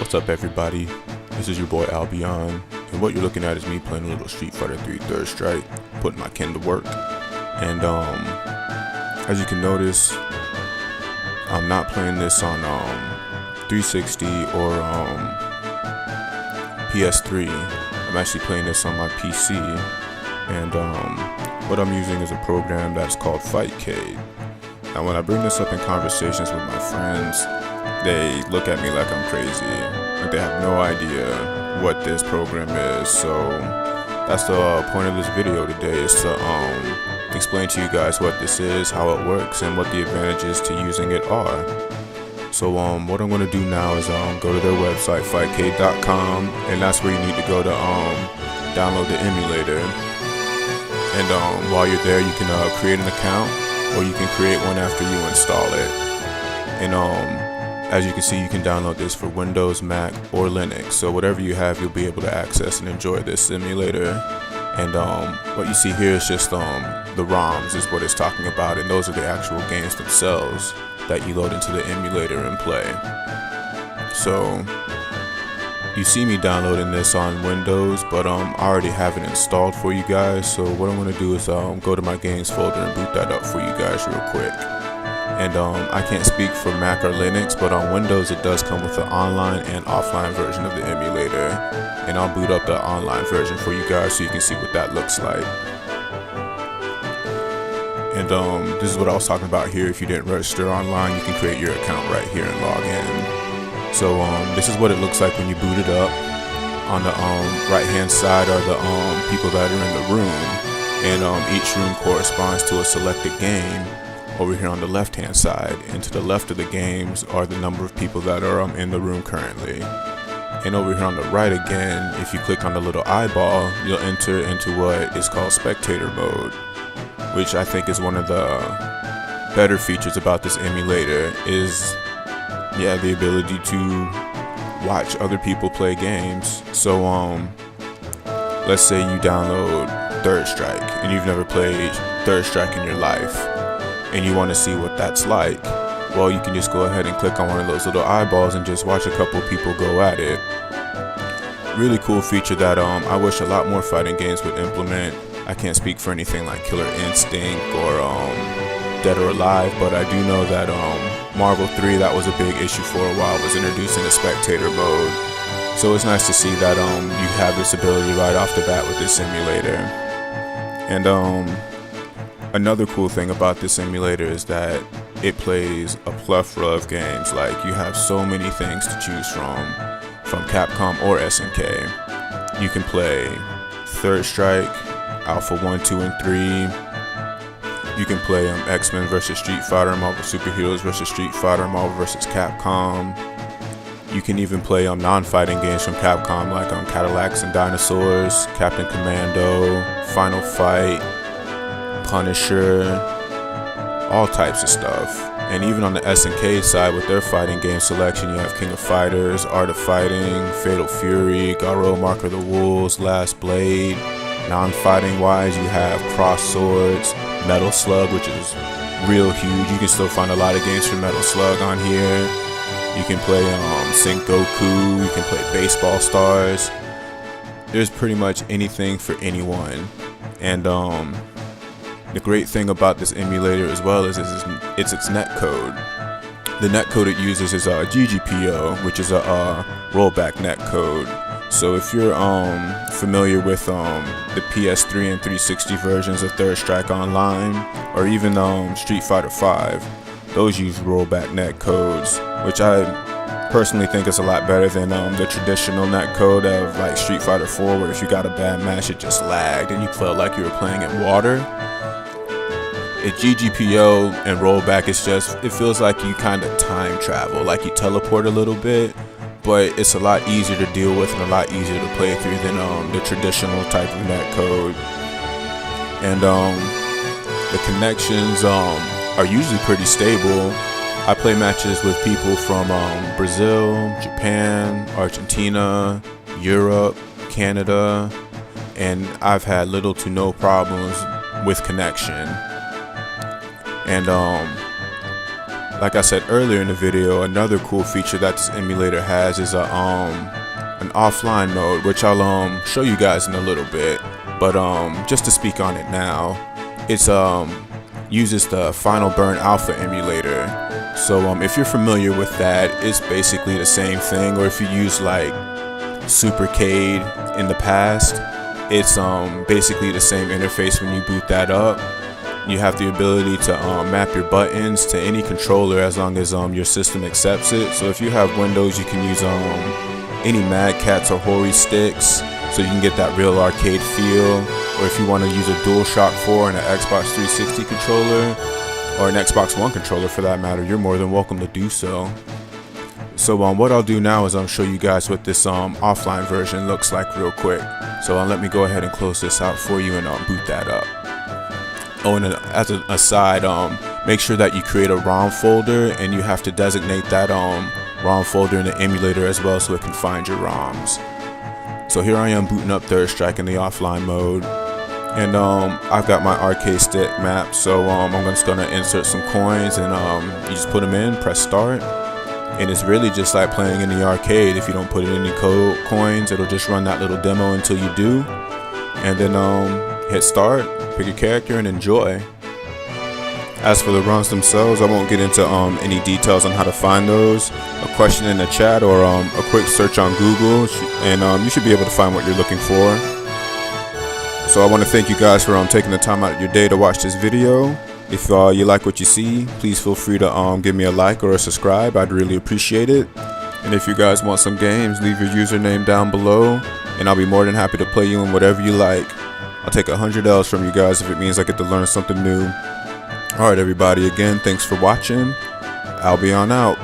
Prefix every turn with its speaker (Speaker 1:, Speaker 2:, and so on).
Speaker 1: What's up, everybody? This is your boy Albion, and what you're looking at is me playing a little Street Fighter 3 Third Strike, putting my kin to work. And as you can notice, I'm not playing this on 360 or PS3. I'm actually playing this on my PC, and what I'm using is a program that's called Fightcade. Now, when I bring this up in conversations with my friends, they look at me like I'm crazy, like they have no idea what this program is. So that's the point of this video today, is to explain to you guys what this is, how it works, and what the advantages to using it are. So what I'm going to do now is go to their website, fightcade.com, and that's where you need to go to download the emulator. And while you're there, you can create an account, or you can create one after you install it. And as you can see, you can download this for Windows, Mac, or Linux. So whatever you have, you'll be able to access and enjoy this simulator. And what you see here is just the ROMs is what it's talking about, and those are the actual games themselves that you load into the emulator and play. So you see me downloading this on Windows, but I already have it installed for you guys. So what I'm going to do is go to my games folder and boot that up for you guys real quick. And I can't speak for Mac or Linux, but on Windows it does come with the online and offline version of the emulator. And I'll boot up the online version for you guys so you can see what that looks like. And this is what I was talking about here. If you didn't register online, you can create your account right here and log in. So this is what it looks like when you boot it up. On the right hand side are the people that are in the room, and each room corresponds to a selected game. Over here on the left hand side, and to the left of the games are the number of people that are in the room currently. And over here on the right again, if you click on the little eyeball, you'll enter into what is called Spectator Mode, which I think is one of the better features about this emulator, is the ability to watch other people play games. So let's say you download Third Strike and you've never played Third Strike in your life, and you want to see what that's like. Well, you can just go ahead and click on one of those little eyeballs and just watch a couple people go at it. Really cool feature that I wish a lot more fighting games would implement. I can't speak for anything like Killer Instinct or Dead or Alive, but I do know that Marvel 3, that was a big issue for a while, was introducing a spectator mode. So it's nice to see that you have this ability right off the bat with this simulator. And another cool thing about this simulator is that it plays a plethora of games. Like, you have so many things to choose from Capcom or SNK. You can play Third Strike, Alpha 1, 2, and 3. You can play X-Men vs. Street Fighter, Marvel Superheroes vs. Street Fighter, Marvel vs. Capcom. You can even play non-fighting games from Capcom, like Cadillacs and Dinosaurs, Captain Commando, Final Fight, Punisher, all types of stuff. And even on the SNK side, with their fighting game selection, you have King of Fighters, Art of Fighting, Fatal Fury, Garo, Mark of the Wolves, Last Blade. Non-fighting wise, you have Cross Swords, Metal Slug, which is real huge. You can still find a lot of games from Metal Slug on here. You can play Sync Goku, you can play Baseball Stars. There's pretty much anything for anyone. And the great thing about this emulator as well is it's its netcode. The netcode it uses is GGPO, which is a rollback netcode. So if you're familiar with the PS3 and 360 versions of Third Strike Online, or even Street Fighter 5, those use rollback netcodes, which I personally think is a lot better than the traditional netcode of like Street Fighter 4, where if you got a bad match, it just lagged and you felt like you were playing in water. At GGPO and rollback, it feels like you kind of time travel, like you teleport a little bit, but it's a lot easier to deal with and a lot easier to play through than the traditional type of netcode. And the connections are usually pretty stable. I play matches with people from Brazil, Japan, Argentina, Europe, Canada, and I've had little to no problems with connection. And Like I said earlier in the video, another cool feature that this emulator has is an offline mode, which I'll show you guys in a little bit. But just to speak on it now, it's uses the Final Burn Alpha emulator. So if you're familiar with that, it's basically the same thing. Or if you use like Supercade in the past, it's basically the same interface when you boot that up. You have the ability to map your buttons to any controller as long as your system accepts it. So if you have Windows, you can use any Mad Catz or Hori sticks, so you can get that real arcade feel. Or if you want to use a DualShock 4 and an Xbox 360 controller, or an Xbox One controller for that matter, you're more than welcome to do so. So what I'll do now is I'll show you guys what this offline version looks like real quick. So let me go ahead and close this out for you and boot that up. Oh, and as an aside, make sure that you create a ROM folder, and you have to designate that ROM folder in the emulator as well, so it can find your ROMs. So here I am booting up Third Strike in the offline mode, and I've got my arcade stick mapped. So I'm just gonna insert some coins, and you just put them in, press start, and it's really just like playing in the arcade. If you don't put in any coins, it'll just run that little demo until you do, and then hit start, pick a character, and enjoy. As for the runs themselves, I won't get into any details on how to find those. A question in the chat or a quick search on Google, and you should be able to find what you're looking for. So I want to thank you guys for taking the time out of your day to watch this video. If you like what you see, please feel free to give me a like or a subscribe. I'd really appreciate it. And if you guys want some games, leave your username down below, and I'll be more than happy to play you in whatever you like. I'll take 100 L's from you guys if it means I get to learn something new. Alright everybody, again, thanks for watching. I'll be on out.